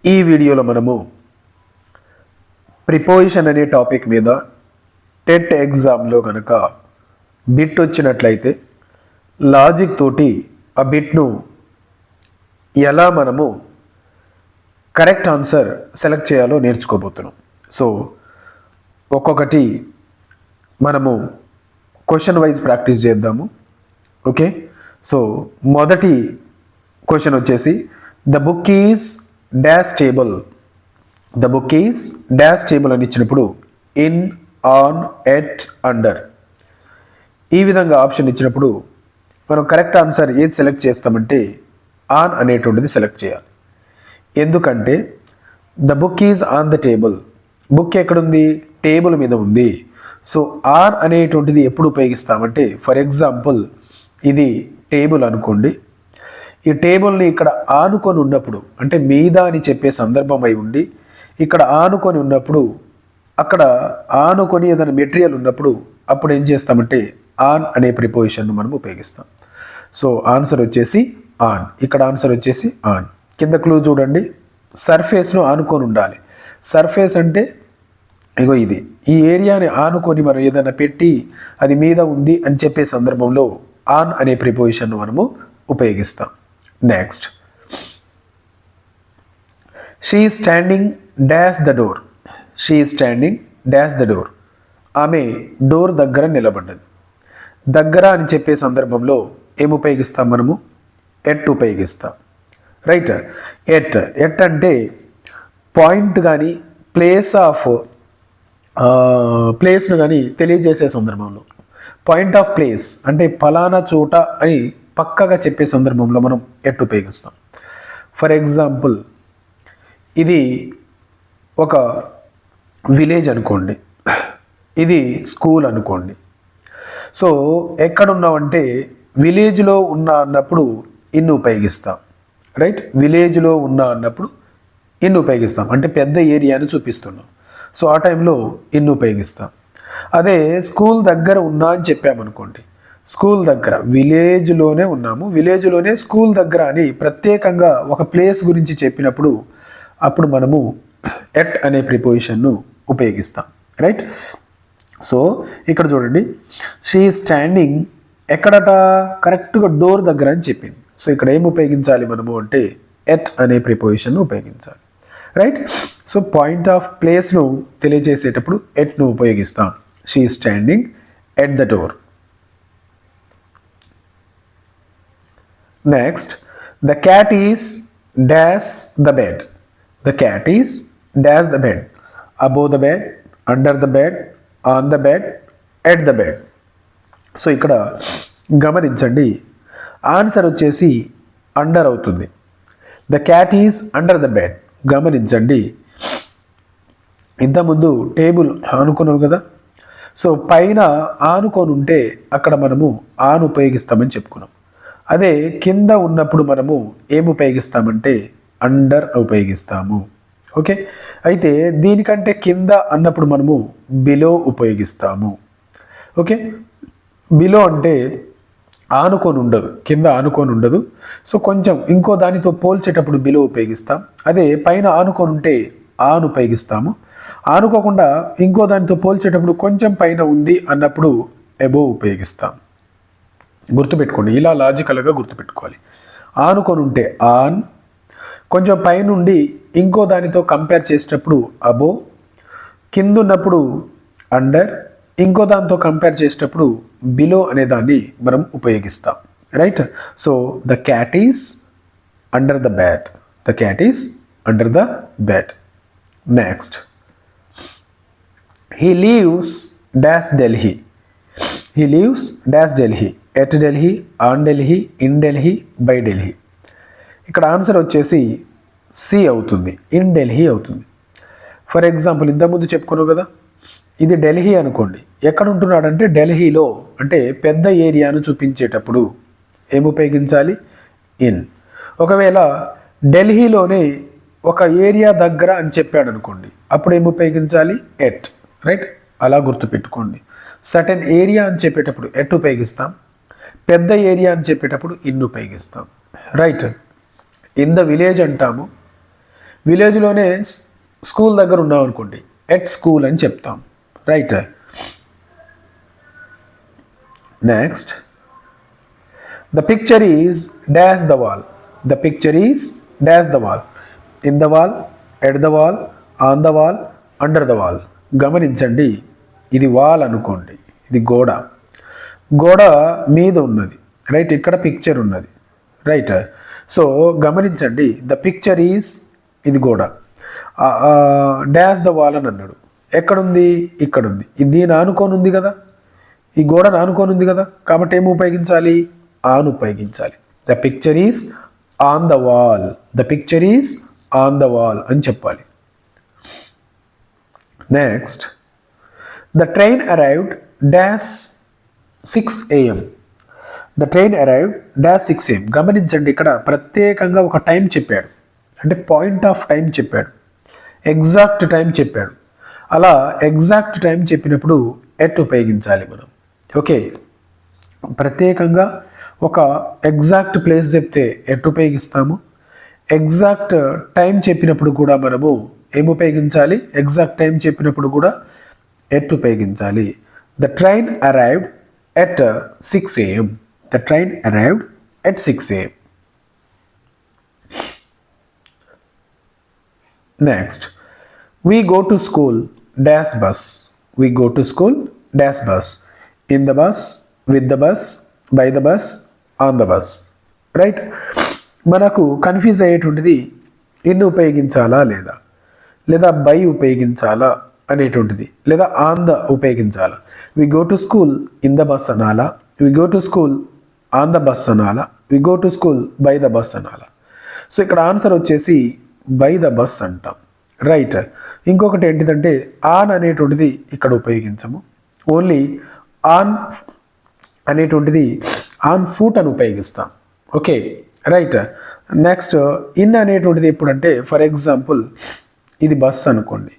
ఈ వీడియోలో మనము ప్రిపోజిషన్ అనే టాపిక్ మీద టెట్ ఎగ్జామ్లో కనుక బిట్ వచ్చినట్లయితే లాజిక్ తోటి ఆ బిట్ను ఎలా మనము కరెక్ట్ ఆన్సర్ సెలెక్ట్ చేయాలో నేర్చుకోబోతున్నాం. సో ఒక్కొక్కటి మనము క్వశ్చన్ వైజ్ ప్రాక్టీస్ చేద్దాము. ఓకే, సో మొదటి క్వశ్చన్ వచ్చేసి the book is dash table. The book is dash table అని ఇచ్చినప్పుడు ఇన్, ఆన్, ఎట్, అండర్ ఈ విధంగా ఆప్షన్ ఇచ్చినప్పుడు మనం కరెక్ట్ ఆన్సర్ ఏది సెలెక్ట్ చేస్తామంటే ఆన్ అనేటువంటిది సెలెక్ట్ చేయాలి. ఎందుకంటే the book is on the table, book ఎక్కడుంది? టేబుల్ మీద ఉంది. సో ఆన్ అనేటువంటిది ఎప్పుడు ఉపయోగిస్తామంటే, ఫర్ ఎగ్జాంపుల్ ఇది టేబుల్ అనుకోండి, ఈ టేబుల్ని ఇక్కడ ఆనుకొని ఉన్నప్పుడు అంటే మీద అని చెప్పే సందర్భం అయి ఉండి ఇక్కడ ఆనుకొని ఉన్నప్పుడు, అక్కడ ఆనుకొని ఏదైనా మెటీరియల్ ఉన్నప్పుడు అప్పుడు ఏం చేస్తామంటే ఆన్ అనే ప్రిపోజిషన్ను మనం ఉపయోగిస్తాం. సో ఆన్సర్ వచ్చేసి ఆన్. ఇక్కడ ఆన్సర్ వచ్చేసి ఆన్. కింద క్లూ చూడండి, సర్ఫేస్ను ఆనుకొని ఉండాలి. సర్ఫేస్ అంటే ఇగో ఇది, ఈ ఏరియాని ఆనుకొని మనం ఏదైనా పెట్టి అది మీద ఉంది అని చెప్పే సందర్భంలో ఆన్ అనే ప్రిపోజిషన్ను మనము ఉపయోగిస్తాం. Next, she is standing dash the door. She is standing dash the door. ఆమె డోర్ దగ్గర నిలబడ్డది. దగ్గర అని చెప్పే సందర్భంలో ఏం ఉపయోగిస్తాం మనము? ఎట్ ఉపయోగిస్తాం. Right, at. ఎట్ అంటే పాయింట్ కానీ ప్లేస్ను కానీ తెలియజేసే సందర్భంలో, పాయింట్ ఆఫ్ ప్లేస్ అంటే ఫలానా చోట అని పక్కగా చెప్పే సందర్భంలో మనం ఎట్ ఉపయోగిస్తాం. ఫర్ ఎగ్జాంపుల్ ఇది ఒక విలేజ్ అనుకోండి, ఇది స్కూల్ అనుకోండి. సో ఎక్కడున్నామంటే విలేజ్లో ఉన్నా అన్నప్పుడు ఇన్ ఉపయోగిస్తాం. రైట్, విలేజ్లో ఉన్నా అన్నప్పుడు ఇన్ ఉపయోగిస్తాం, అంటే పెద్ద ఏరియాని చూపిస్తున్నాం. సో ఆ టైంలో ఇన్ ఉపయోగిస్తాం. అదే స్కూల్ దగ్గర ఉన్నా అని చెప్పామనుకోండి, స్కూల్ దగ్గర, విలేజ్లోనే ఉన్నాము, విలేజ్లోనే స్కూల్ దగ్గర అని ప్రత్యేకంగా ఒక ప్లేస్ గురించి చెప్పినప్పుడు అప్పుడు మనము ఎట్ అనే ప్రిపోజిషన్ను ఉపయోగిస్తాం. రైట్, సో ఇక్కడ చూడండి, షీ ఈజ్ స్టాండింగ్ ఎక్కడట? కరెక్ట్గా డోర్ దగ్గర అని చెప్పింది. సో ఇక్కడ ఏం ఉపయోగించాలి మనము అంటే ఎట్ అనే ప్రిపోజిషన్ను ఉపయోగించాలి. రైట్, సో పాయింట్ ఆఫ్ ప్లేస్ను తెలియజేసేటప్పుడు ఎట్ను ఉపయోగిస్తాం. She is standing at the door. Next, the cat is dash the bed. The cat is dash the bed. Above the bed, under the bed, on the bed, at the bed. So ఇక్కడ గమనించండి, answer వచ్చేసి under అవుతుంది. The cat is under the bed. గమనించండి, ఇంతకుముందు table ఆనుకున్నాం కదా, so పైన ఆనుకొని ఉంటే అక్కడ మనము ఆన్ ఉపయోగిస్తామని చెప్పుకున్నాం. అదే కింద ఉన్నప్పుడు మనము ఏం ఉపయోగిస్తామంటే అండర్ ఉపయోగిస్తాము. ఓకే, అయితే దీనికంటే కింద అన్నప్పుడు మనము బిలో ఉపయోగిస్తాము. ఓకే, బిలో అంటే ఆనుకొని ఉండదు, కింద ఆనుకొని ఉండదు. సో కొంచెం ఇంకో దానితో పోల్చేటప్పుడు బిలో ఉపయోగిస్తాం. అదే పైన ఆనుకొని ఉంటే ఆన్ ఉపయోగిస్తాము. ఆనుకోకుండా ఇంకో దానితో పోల్చేటప్పుడు కొంచెం పైన ఉంది అన్నప్పుడు ఎబో ఉపయోగిస్తాం. గుర్తుపెట్టుకోండి, ఇలా లాజికల్గా గుర్తుపెట్టుకోవాలి. ఆనుకొని ఉంటే ఆన్, కొంచెం పైనుండి ఇంకో దానితో కంపేర్ చేసేటప్పుడు అబో, కింద ఉన్నప్పుడు అండర్, ఇంకో దాంతో కంపేర్ చేసేటప్పుడు బిలో అనే దాన్ని మనం ఉపయోగిస్తాం. Right, so the cat is under the bed. The cat is under the bed. Next, he leaves dash Delhi. He leaves dash Delhi. At Delhi, on Delhi, in Delhi, by Delhi. ఇక్కడ ఆన్సర్ వచ్చేసి సి అవుతుంది, ఇన్ ఢిల్లీ అవుతుంది. ఫర్ ఎగ్జాంపుల్ ఇంతకుముందు చెప్పుకున్నావు కదా, ఇది ఢిల్లీ అనుకోండి, ఎక్కడ ఉంటున్నాడంటే ఢిల్లీలో, అంటే పెద్ద ఏరియాను చూపించేటప్పుడు ఏం ఉపయోగించాలి? ఇన్. ఒకవేళ ఢిల్లీలోనే ఒక ఏరియా దగ్గర అని చెప్పాడు అనుకోండి, అప్పుడు ఏం ఉపయోగించాలి? ఎట్. రైట్, అలా గుర్తుపెట్టుకోండి. సర్టెన్ ఏరియా అని చెప్పేటప్పుడు ఎట్ ఉపయోగిస్తాం, పెద్ద ఏరియా అని చెప్పేటప్పుడు ఇన్ ఉపయోగిస్తాం. రైట్, ఇన్ ద విలేజ్ అంటాము, విలేజ్లోనే స్కూల్ దగ్గర ఉన్నాం అనుకోండి, ఎట్ స్కూల్ అని చెప్తాం, right. Next, the picture is dash the wall. The picture is dash the wall. In the wall, at the wall, on the wall, under the wall. గమనించండి, ఇది wall అనుకోండి, ఇది గోడ. గోడ మీద ఉన్నది, రైట్. ఇక్కడ పిక్చర్ ఉన్నది, రైట్. సో గమనించండి, ద పిక్చర్ ఈజ్, ఇది గోడ. డాష్ ద వాల్ అని అన్నాడు. ఎక్కడుంది? ఇక్కడుంది. ఇది దీని ఆనుకొని ఉంది కదా, ఈ గోడను ఆనుకొని ఉంది కదా, కాబట్టి ఏమి ఉపయోగించాలి? ఆన్ ఉపయోగించాలి. The picture is on the wall. The picture is on the wall అని చెప్పాలి. Next, the train arrived dash 6 AM. The train arrived dash 6 AM. గమనించండి, ఇక్కడ ప్రత్యేకంగా ఒక టైం చెప్పాడు, అంటే పాయింట్ ఆఫ్ టైం చెప్పాడు, ఎగ్జాక్ట్ టైం చెప్పాడు. అలా ఎగ్జాక్ట్ టైం చెప్పినప్పుడు ఎట్ ఉపయోగించాలి మనం. ఓకే, ప్రత్యేకంగా ఒక ఎగ్జాక్ట్ ప్లేస్ చెప్తే ఎట్ ఉపయోగిస్తాము. ఎగ్జాక్ట్ టైం చెప్పినప్పుడు కూడా మనము ఏం ఉపయోగించాలి? ఎగ్జాక్ట్ టైం చెప్పినప్పుడు కూడా ఎట్ ఉపయోగించాలి. The train arrived at 6 AM. The train arrived at 6 AM. Next, we go to school dash bus. We go to school dash bus. In the bus, with the bus, by the bus, on the bus. Right. మనకు confuse అయ్యేటువంటిది in ఉపయోగించాలా లేదా, లేదా by ఉపయోగించాలా అనేటువంటిది, లేదా on the ఉపయోగించాలా. We go to school in the bus అనాలా, we go to school on the bus అనాలా, we go to school by the bus అనాలా. సో ఇక్కడ ఆన్సర్ వచ్చేసి బై ద బస్ అంటాం, రైట్. ఇంకొకటి ఏంటిదంటే ఆన్ అనేటువంటిది ఇక్కడ ఉపయోగించము, ఓన్లీ ఆన్ అనేటువంటిది ఆన్ ఫుట్ అని ఉపయోగిస్తాం. Okay, right. నెక్స్ట్, ఇన్ అనేటువంటిది ఎప్పుడంటే, ఫర్ ఎగ్జాంపుల్ ఇది బస్ అనుకోండి,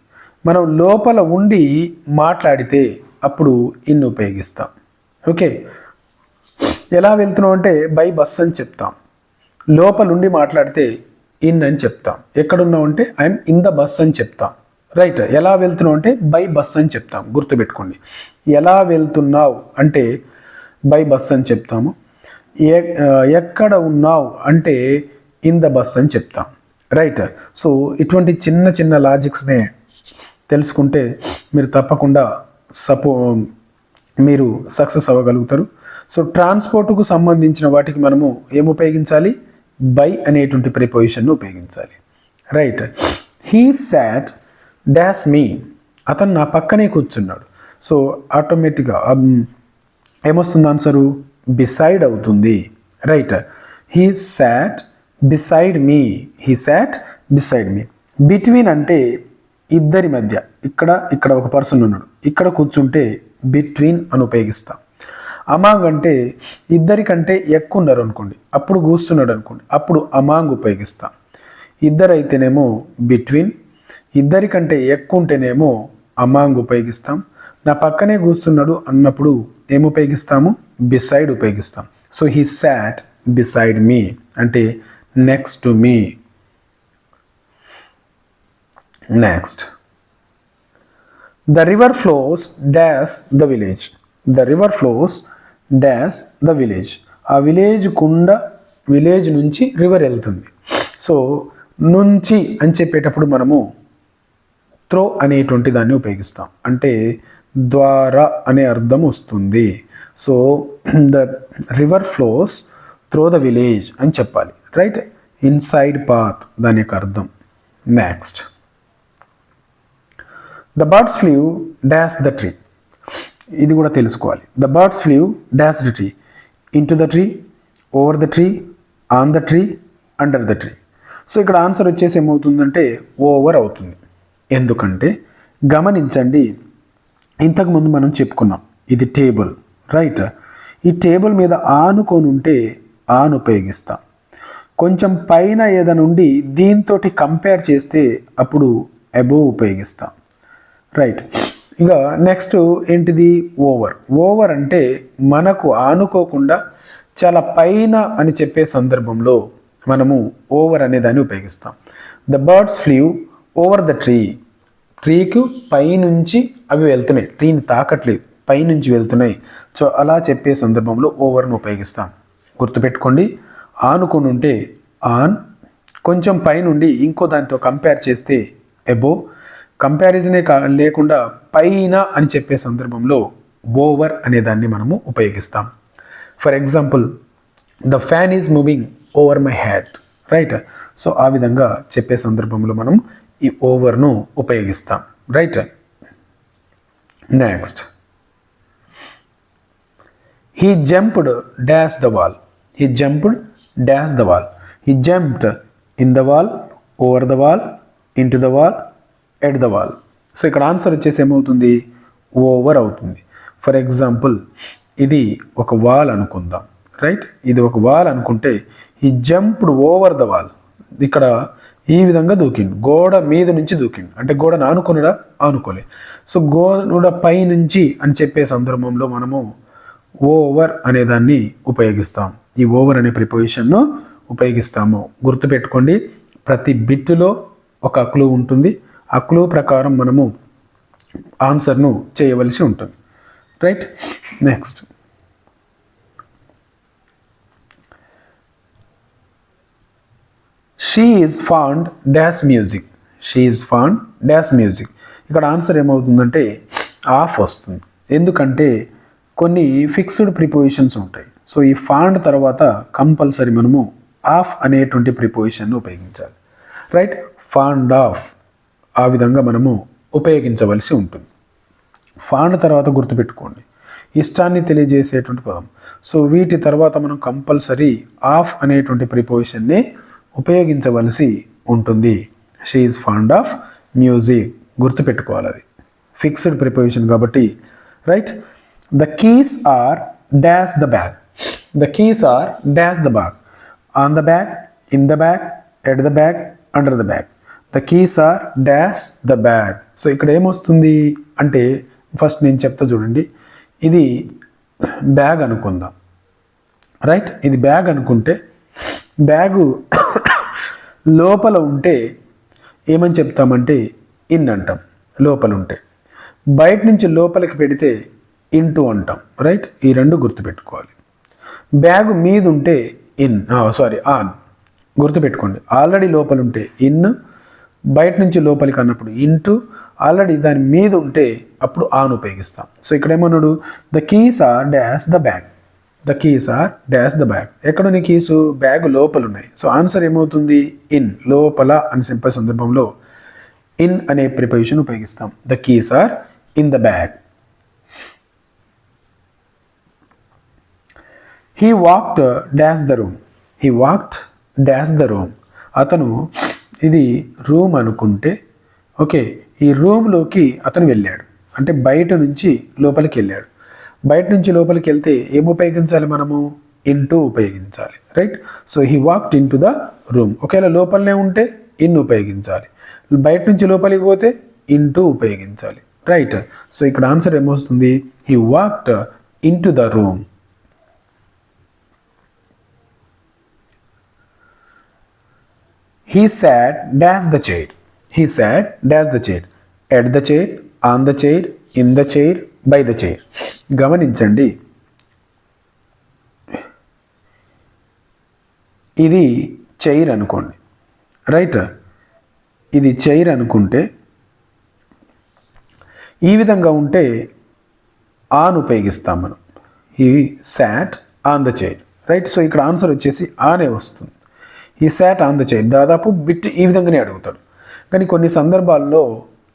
మనం లోపల ఉండి మాట్లాడితే అప్పుడు ఇన్ ఉపయోగిస్తాం. ఓకే, ఎలా వెళ్తున్నాం అంటే బై బస్ అని చెప్తాం, లోపల ఉండి మాట్లాడితే ఇన్ అని చెప్తాం. ఎక్కడున్నావు అంటే ఐఎమ్ ఇన్ ద బస్ అని చెప్తాం, రైట్. ఎలా వెళ్తున్నావు అంటే బై బస్ అని చెప్తాం, గుర్తుపెట్టుకోండి. ఎలా వెళ్తున్నావు అంటే బై బస్ అని చెప్తాము. ఎక్కడ ఉన్నావు అంటే ఇన్ ద బస్ అని చెప్తాం, రైట్. సో ఇటువంటి చిన్న చిన్న లాజిక్స్నే తెలుసుకుంటే మీరు తప్పకుండా మీరు సక్సెస్ అవ్వగలుగుతారు. సో ట్రాన్స్పోర్ట్కు సంబంధించిన వాటికి మనము ఏం ఉపయోగించాలి? బై అనేటువంటి ప్రిపోజిషన్ను ఉపయోగించాలి, right. He sat dash me. అతను నా పక్కనే కూర్చున్నాడు. సో ఆటోమేటిక్గా ఏమొస్తుంది ఆన్సరు? బిసైడ్ అవుతుంది, right. He sat beside me. He sat beside me. Between అంటే ఇద్దరి మధ్య, ఇక్కడ ఒక పర్సన్ ఉన్నాడు, ఇక్కడ కూర్చుంటే బిట్వీన్ అని ఉపయోగిస్తాం. అమాంగ్ అంటే ఇద్దరికంటే ఎక్కువ ఉన్నారు అనుకోండి, అప్పుడు కూర్చున్నాడు అనుకోండి, అప్పుడు అమాంగ్ ఉపయోగిస్తాం. ఇద్దరు అయితేనేమో బిట్వీన్, ఇద్దరికంటే ఎక్కువ ఉంటేనేమో అమాంగ్ ఉపయోగిస్తాం. నా పక్కనే కూర్చున్నాడు అన్నప్పుడు ఏం ఉపయోగిస్తాము? బిసైడ్ ఉపయోగిస్తాం. So he sat beside me అంటే next to me. Next, the river flows dash the village. The river flows dash the village. ఆ విలేజ్ నుంచి రివర్ వెళ్తుంది. సో నుంచి అని చెప్పేటప్పుడు మనము త్రో అనేటువంటి దాన్ని ఉపయోగిస్తాం, అంటే ద్వారా అనే అర్థం వస్తుంది. So the river flows throw the village అని చెప్పాలి, రైట్. ఇన్సైడ్ పాత్ దాని యొక్క అర్థం. Next, the birds flu dash the tree. ఇది కూడా తెలుసుకోవాలి. The birds flu dash the tree. Into the tree, over the tree, on the tree, under the tree. So ఇక్కడ answer వచ్చేసి ఏమవుతుందంటే ఓవర్ అవుతుంది. ఎందుకంటే గమనించండి, ఇంతకుముందు మనం చెప్పుకున్నాం ఇది టేబుల్, రైట్. ఈ టేబుల్ మీద ఆనుకొని ఉంటే ఆన్ ఉపయోగిస్తాం. కొంచెం పైన ఏదైనా ఉండి దీంతో కంపేర్ చేస్తే అప్పుడు అబోవ్ ఉపయోగిస్తాం, రైట్. ఇక నెక్స్ట్ ఏంటిది? ఓవర్. ఓవర్ అంటే మనకు ఆనుకోకుండా చాలా పైన అని చెప్పే సందర్భంలో మనము ఓవర్ అనే దాన్ని ఉపయోగిస్తాం. The birds flew over the tree. ట్రీకి పైనుంచి అవి వెళ్తున్నాయి, ట్రీని తాకట్లేదు, పైనుంచి వెళ్తున్నాయి. సో అలా చెప్పే సందర్భంలో ఓవర్ను ఉపయోగిస్తాం. గుర్తుపెట్టుకోండి, ఆనుకొని ఉంటే ఆన్, కొంచెం పైనుండి ఇంకో దానితో కంపేర్ చేస్తే ఎబో, కంపారిజనే లేకుండా పైన అని చెప్పే సందర్భంలో ఓవర్ అనే దాన్ని మనము ఉపయోగిస్తాం. For example, the fan is moving over my head, right. So ఆ విధంగా చెప్పే సందర్భంలో మనం ఈ ఓవర్ను ఉపయోగిస్తాం, right. Next, he jumped dash the wall. He jumped dash the wall. He jumped in the wall, over the wall, into the wall, at the wall. So ఇక్కడ answer వచ్చేసి ఏమవుతుంది, ఓవర్ అవుతుంది. ఫర్ ఎగ్జాంపుల్, ఇది ఒక wall అనుకుందాం, right. ఇది ఒక wall అనుకుంటే ఈ జంప్డ్ ఓవర్ ద వాల్, ఇక్కడ ఈ విధంగా దూకిండు, గోడ మీద నుంచి దూకిండు, అంటే గోడను ఆనుకున్నాడా, ఆనుకోలే. సో గోడ పై నుంచి అని చెప్పే సందర్భంలో మనము ఓవర్ అనే దాన్ని ఉపయోగిస్తాం. ఈ ఓవర్ అనే ప్రిపోజిషన్ను ఉపయోగిస్తాము. గుర్తుపెట్టుకోండి, ప్రతి బిట్టులో ఒక క్లూ ఉంటుంది. ఆ క్లూ ప్రకారం మనము ఆన్సర్ను చేయవలసి ఉంటుంది, right. Next, she is fond dash music. She is fond dash music. ఇక్కడ ఆన్సర్ ఏమవుతుందంటే ఆఫ్ వస్తుంది. ఎందుకంటే కొన్ని ఫిక్స్డ్ ప్రిపోజిషన్స్ ఉంటాయి. సో ఈ ఫాండ్ తర్వాత కంపల్సరీ మనము ఆఫ్ అనేటువంటి ప్రిపోజిషన్ను ఉపయోగించాలి, రైట్. ఫాండ్ ఆఫ్, ఆ విధంగా మనము ఉపయోగించవలసి ఉంటుంది. ఫాండ్ తర్వాత గుర్తుపెట్టుకోండి, ఇష్టాన్ని తెలియజేసేటువంటి పదం. సో వీటి తర్వాత మనం కంపల్సరీ ఆఫ్ అనేటువంటి ప్రిపోజిషన్ని ఉపయోగించవలసి ఉంటుంది. She is fond of music, గుర్తుపెట్టుకోవాలి, అది ఫిక్స్డ్ ప్రిపోజిషన్ కాబట్టి, right. The keys are dash the bag. The keys are dash the bag. On the bag, in the bag, at the bag, under the bag. The keys are dash the bag. So ఇక్కడ ఏమొస్తుంది అంటే, first నేను చెప్తా చూడండి, ఇది bag అనుకుందాం, right. ఇది bag అనుకుంటే బ్యాగు లోపల ఉంటే ఏమని చెప్తామంటే ఇన్ అంటాం, లోపల ఉంటే. బయట నుంచి లోపలికి పెడితే ఇంటూ అంటాం, రైట్. ఈ రెండు గుర్తుపెట్టుకోవాలి. బ్యాగు మీద ఉంటే ఇన్, ఆన్, గుర్తుపెట్టుకోండి. ఆల్రెడీ లోపల ఉంటే ఇన్, బయట నుంచి లోపలికి అన్నప్పుడు ఇంటూ, ఆల్రెడీ దాని మీద ఉంటే అప్పుడు ఆన్ ఉపయోగిస్తాం. సో ఇక్కడ ఏమన్నాడు, the keys are dash the bag. The keys are dash the bag. ఎక్కడున్న కీసు, బ్యాగ్ లోపల ఉన్నాయి. సో ఆన్సర్ ఏమవుతుంది, ఇన్, లోపల అని చెప్పే సందర్భంలో ఇన్ అనే ప్రిపోజిషన్ ఉపయోగిస్తాం. The keys are in the bag. He walked dash the room. He walked dash the room. అతను, ఇది రూమ్ అనుకుంటే, ఓకే, ఈ రూమ్లోకి అతను వెళ్ళాడు, అంటే బయట నుంచి లోపలికి వెళ్ళాడు. బయట నుంచి లోపలికి వెళ్తే ఏం ఉపయోగించాలి మనము, ఇంటూ ఉపయోగించాలి, right. So he walked into the room. ఒకవేళ లోపలనే ఉంటే ఇన్ ఉపయోగించాలి, బయట నుంచి లోపలికి పోతే ఇంటూ ఉపయోగించాలి, రైట్. సో ఇక్కడ ఆన్సర్ ఏమొస్తుంది, he walked into the room. He sat dash the chair. He sat dash the chair. At the chair, on the chair, in the chair, by the chair. గమనించండి, ఇది chair అనుకోండి, right. ఇది chair అనుకుంటే ఈ విధంగా ఉంటే on ఉపయోగిస్తాం మనం. He sat on the chair, right. So ఇక్కడ ఆన్సర్ వచ్చేసి ఆనే వస్తుంది. ఈ శాట్ ఆన్ ద చైర్, దాదాపు బిట్ ఈ విధంగానే అడుగుతాడు. కానీ కొన్ని సందర్భాల్లో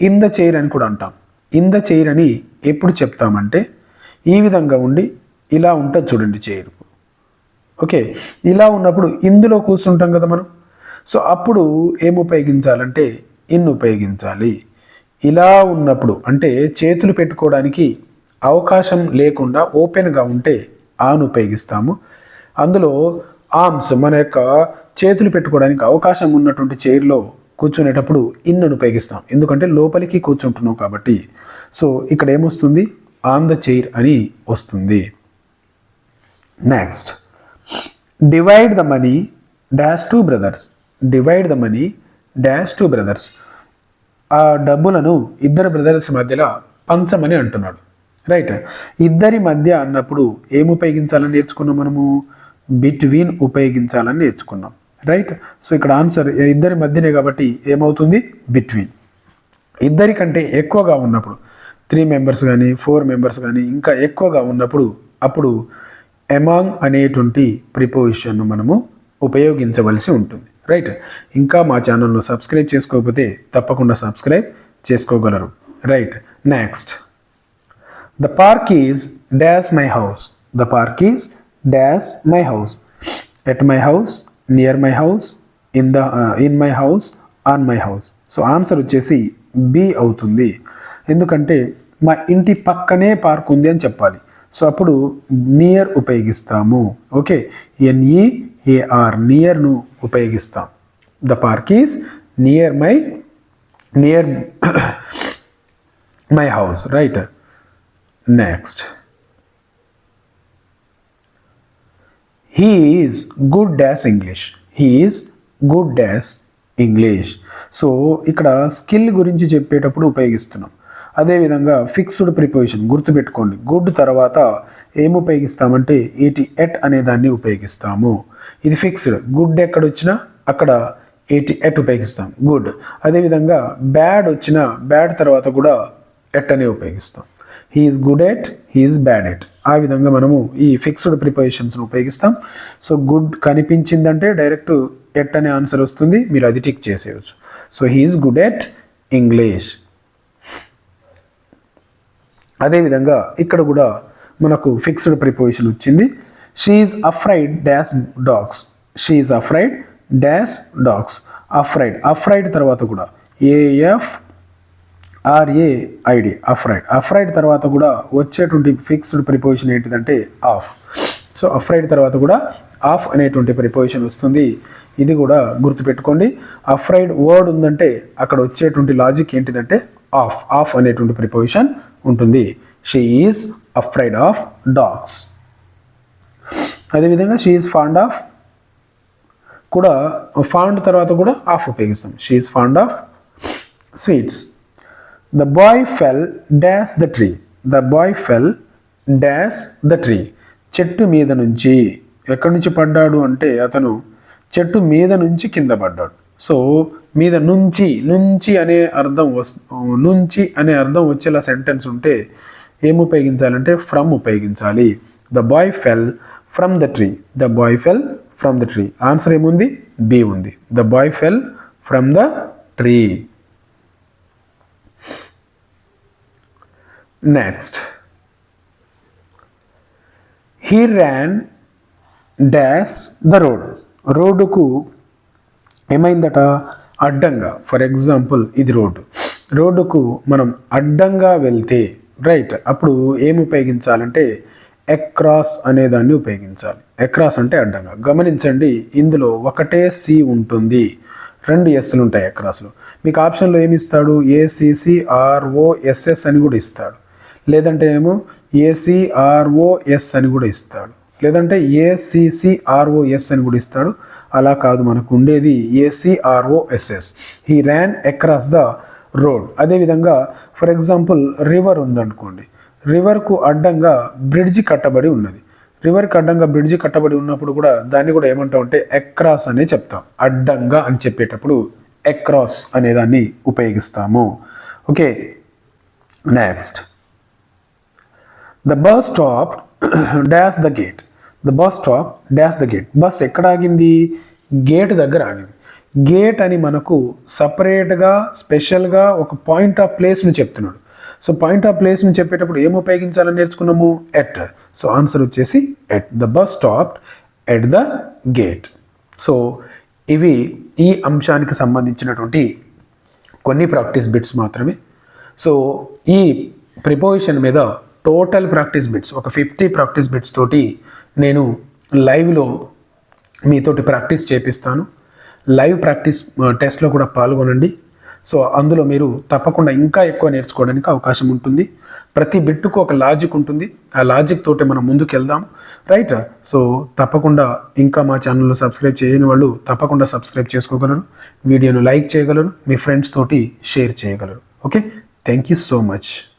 ఇన్ ద చైర్ అని కూడా అంటాం. ఇన్ ద చైర్ అని ఎప్పుడు చెప్తామంటే, ఈ విధంగా ఉండి ఇలా ఉంటుంది చూడండి చైర్, ఓకే. ఇలా ఉన్నప్పుడు ఇందులో కూర్చుంటాం కదా మనం. సో అప్పుడు ఏం ఉపయోగించాలంటే ఇన్ ఉపయోగించాలి. ఇలా ఉన్నప్పుడు అంటే చేతులు పెట్టుకోవడానికి అవకాశం లేకుండా ఓపెన్గా ఉంటే ఆన్ ఉపయోగిస్తాము. అందులో ఆర్మ్స్, మన యొక్క చేతులు పెట్టుకోవడానికి అవకాశం ఉన్నటువంటి చైర్లో కూర్చునేటప్పుడు ఇన్ను ఉపయోగిస్తాం, ఎందుకంటే లోపలికి కూర్చుంటున్నాం కాబట్టి. సో ఇక్కడ ఏమొస్తుంది, ఆన్ ద చైర్ అని వస్తుంది. Next, divide the money dash two brothers. Divide the money dash two brothers. ఆ డబ్బులను ఇద్దరు బ్రదర్స్ మధ్యలో పంచమని అంటున్నాడు. రైట్. ఇద్దరి మధ్య అన్నప్పుడు ఏం ఉపయోగించాలని నేర్చుకున్నాం మనము? బిట్వీన్ ఉపయోగించాలని నేర్చుకున్నాం. రైట్. సో ఇక్కడ ఆన్సర్ ఇద్దరి మధ్యనే కాబట్టి ఏమవుతుంది? బిట్వీన్. ఇద్దరి కంటే ఎక్కువగా ఉన్నప్పుడు 3 మెంబర్స్ కానీ 4 మెంబర్స్ కానీ ఇంకా ఎక్కువగా ఉన్నప్పుడు అప్పుడు అమాంగ్ అనేటువంటి ప్రిపోజిషన్ను మనము ఉపయోగించవలసి ఉంటుంది. రైట్. ఇంకా మా ఛానల్ను సబ్స్క్రైబ్ చేసుకోకపోతే తప్పకుండా సబ్స్క్రైబ్ చేసుకోగలరు. Right. Next, the park is dash my house. The park is dash my house. At my house, near my house, in my house, on my house. So answer వచ్చేసి B అవుతుంది. ఎందుకంటే మా ఇంటి పక్కనే park ఉంది అని చెప్పాలి. సో అప్పుడు నియర్ ఉపయోగిస్తాము. ఓకే, NEAR నియర్ను ఉపయోగిస్తాం. The park is near my house. Right. Next, he is good dash English. He is good dash English. So ఇక్కడ స్కిల్ గురించి చెప్పేటప్పుడు ఉపయోగిస్తున్నాం. అదేవిధంగా ఫిక్స్డ్ ప్రిపోజిషన్ గుర్తుపెట్టుకోండి. గుడ్ తర్వాత ఏం ఉపయోగిస్తామంటే ఎట్ అనే దాన్ని ఉపయోగిస్తాము. ఇది ఫిక్స్డ్. గుడ్ ఎక్కడ వచ్చినా అక్కడ ఎట్ ఉపయోగిస్తాం. గుడ్. అదేవిధంగా బ్యాడ్ వచ్చినా బ్యాడ్ తర్వాత కూడా ఎట్ అనే ఉపయోగిస్తాం. He is good at, he is bad at. ఆ విధంగా మనము ఈ ఫిక్స్డ్ ప్రిపోజిషన్స్ను ఉపయోగిస్తాం. సో గుడ్ కనిపించిందంటే డైరెక్ట్ ఎట్ అనే ఆన్సర్ వస్తుంది. మీరు అది టిక్ చేసేయచ్చు. So he is good at English. అదేవిధంగా ఇక్కడ కూడా మనకు ఫిక్స్డ్ ప్రిపోజిషన్ వచ్చింది. She is afraid dash dogs. She is afraid dash dogs. Afraid. Afraid తర్వాత కూడా AFRAID అఫ్రైడ్. అఫ్రైడ్ తర్వాత కూడా వచ్చేటువంటి ఫిక్స్డ్ ప్రిపోజిషన్ ఏంటిదంటే ఆఫ్. సో అఫ్రైడ్ తర్వాత కూడా ఆఫ్ అనేటువంటి ప్రిపోజిషన్ వస్తుంది. ఇది కూడా గుర్తుపెట్టుకోండి. అఫ్రైడ్ వర్డ్ ఉందంటే అక్కడ వచ్చేటువంటి లాజిక్ ఏంటిదంటే ఆఫ్ అనేటువంటి ప్రిపోజిషన్ ఉంటుంది. She is afraid of dogs. అదేవిధంగా షీ ఈజ్ ఫాండ్ ఆఫ్ కూడా ఫాండ్ తర్వాత కూడా ఆఫ్ ఉపయోగిస్తాం. She is fond of sweets. The boy fell dash the tree. The boy fell dash the tree. చెట్టు మీద నుంచి. ఎక్కడి నుంచి పడ్డాడు అంటే అతను చెట్టు మీద నుంచి కింద పడ్డాడు. సో మీద నుంచి అనే అర్థం నుంచి అనే అర్థం వచ్చేలా సెంటెన్స్ ఉంటే ఏం ఉపయోగించాలంటే ఫ్రమ్ ఉపయోగించాలి. The boy fell from the tree. The boy fell from the tree. Answer ఏముంది? బి ఉంది. The boy fell from the tree. Next, he ran dash the road. రోడ్డుకు ఏమైందట? అడ్డంగా. ఫర్ ఎగ్జాంపుల్ ఇది రోడ్డుకు మనం అడ్డంగా వెళ్తే రైట్ అప్పుడు ఏమి ఉపయోగించాలంటే అక్రాస్ అనేదాన్ని ఉపయోగించాలి. అక్రాస్ అంటే అడ్డంగా. గమనించండి, ఇందులో ఒకటే సి ఉంటుంది, 2 ఎస్లు ఉంటాయి అక్రాస్లో. మీకు ఆప్షన్లో ఏమి ఇస్తాడు? ACCROSS అని కూడా ఇస్తాడు. లేదంటే ఏమో ACROS అని కూడా ఇస్తాడు. లేదంటే ACCROS అని కూడా ఇస్తాడు. అలా కాదు, మనకు ఉండేది ACROSS. He Ryan across the road. అదేవిధంగా ఫర్ ఎగ్జాంపుల్ రివర్ ఉందనుకోండి. రివర్కు అడ్డంగా బ్రిడ్జి కట్టబడి ఉన్నది. రివర్కి అడ్డంగా బ్రిడ్జి కట్టబడి ఉన్నప్పుడు కూడా దాన్ని కూడా ఏమంటాం అంటే అక్రాస్ అనే చెప్తాం. అడ్డంగా అని చెప్పేటప్పుడు అక్రాస్ అనేదాన్ని ఉపయోగిస్తాము. Okay. Next, the bus stop dash the gate. The bus stop dash the gate. Bus ఎక్కడ ఆగింది? గేట్ దగ్గర ఆగింది. గేట్ అని మనకు సపరేట్గా స్పెషల్గా ఒక పాయింట్ ఆఫ్ ప్లేస్ని చెప్తున్నాడు. సో పాయింట్ ఆఫ్ ప్లేస్ని చెప్పేటప్పుడు ఏం ఉపయోగించాలని నేర్చుకున్నాము? ఎట్. సో ఆన్సర్ వచ్చేసి at. The bus stop at the gate. So ఇవి ఈ అంశానికి సంబంధించినటువంటి కొన్ని ప్రాక్టీస్ బిట్స్ మాత్రమే. సో ఈ ప్రిపోజిషన్ మీద టోటల్ ప్రాక్టీస్ బిట్స్ ఒక 50 ప్రాక్టీస్ బిట్స్ తోటి నేను లైవ్లో మీతోటి ప్రాక్టీస్ చేపిస్తాను. లైవ్ ప్రాక్టీస్ టెస్ట్లో కూడా పాల్గొనండి. సో అందులో మీరు తప్పకుండా ఇంకా ఎక్కువ నేర్చుకోవడానికి అవకాశం ఉంటుంది. ప్రతి బిట్టుకు ఒక లాజిక్ ఉంటుంది. ఆ లాజిక్ తోటి మనం ముందుకు వెళ్దాం, రైట్? సో తప్పకుండా ఇంకా మా ఛానల్లో సబ్స్క్రైబ్ చేయని వాళ్ళు తప్పకుండా సబ్స్క్రైబ్ చేసుకోగలరు, వీడియోను లైక్ చేయగలరు, మీ ఫ్రెండ్స్ తోటి షేర్ చేయగలరు. Okay, thank you so much.